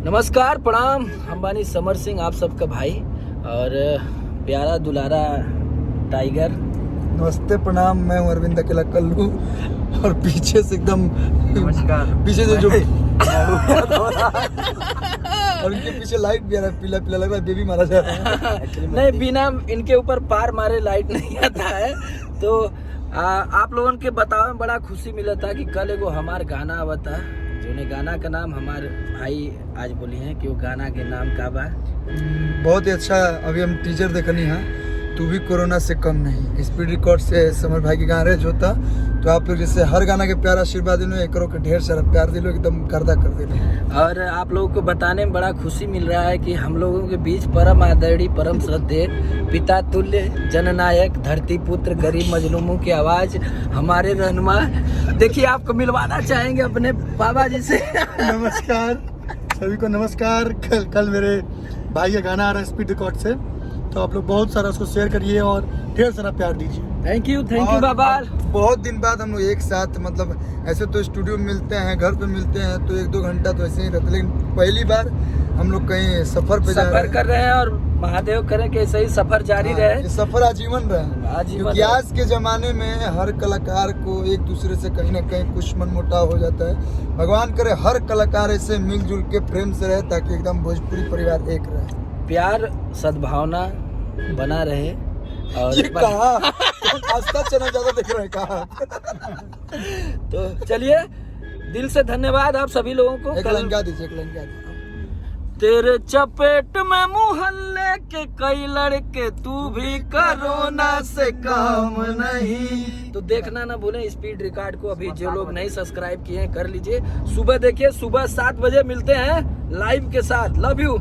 नमस्कार, प्रणाम। अंबानी समर सिंह आप सबका भाई और प्यारा दुलारा टाइगर। नमस्ते प्रणाम, मैं हूं अरविंद अकेला कल्लू और पीछे से एकदम नमस्कार। पीछे से जो और इनके पीछे लाइट भी आ रहा है, पीला पीला लग रहा है, बेबी मारा जा रहा है। नहीं, बिना इनके ऊपर पार मारे लाइट नहीं आता है। तो आप लोगों के बताओ में बड़ा खुशी मिला था कि कल एगो हमार गाना आवता, जो गाना का नाम हमारे भाई आज बोली हैं कि वो गाना के नाम का बा। बहुत ही अच्छा। अभी हम टीजर देखनी है, तू भी कोरोना से कम नहीं, स्पीड रिकॉर्ड से समर भाई के गाना रेज होता। तो आप लोग जैसे हर गाना के प्यार आशीर्वाद दिलो, एक करो के ढेर सारा प्यार दिलो, एकदम गर्दा कर दिलो। और आप लोगों को बताने में बड़ा खुशी मिल रहा है कि हम लोगों के बीच परम आदरणीय, परम श्रद्धेय, पिता तुल्य, जननायक, धरती पुत्र, गरीब मजलूमों की आवाज, हमारे रहनुमा, देखिए आपको मिलवाना चाहेंगे अपने बाबा जी से। नमस्कार सभी को, नमस्कार। कल मेरे भाई का गाना आ रहा है स्पीड रिकॉर्ड से, तो आप लोग बहुत सारा उसको शेयर करिए और ढेर सारा प्यार दीजिए। थैंक यू बाबा। बहुत दिन बाद हम लोग एक साथ, मतलब ऐसे तो स्टूडियो में मिलते हैं, घर पे मिलते हैं तो 1-2 घंटा तो ऐसे ही रहते, लेकिन पहली बार हम लोग कहीं सफर पे कर रहे हैं और महादेव करें कि ऐसे ही सफर जारी रहे। ये सफर आजीवन रहे, क्योंकि आज के जमाने में हर कलाकार को एक दूसरे से कहीं ना कहीं कुछ मनमुटाव हो जाता है। भगवान करे हर कलाकार ऐसे मिलजुल के प्रेम से रहे, ताकि एकदम भोजपुरी परिवार एक रहे, प्यार सद्भावना बना रहे। और ये कहा आस्था चैनल ज्यादा देख रहे हैं कहा। तो चलिए, दिल से धन्यवाद आप सभी लोगों को। एक लंका दीजिए, एक लंका दीजिए। तेरे चपेट में मुहल्ले के कई लड़के, तू भी कोरोना से काम नहीं। तो देखना ना भूलें स्पीड रिकॉर्ड को। अभी जो लोग नहीं सब्सक्राइब किए हैं कर लीजिए। सुबह देखिए, सुबह 7 बजे मिलते हैं लाइव के साथ। Love you.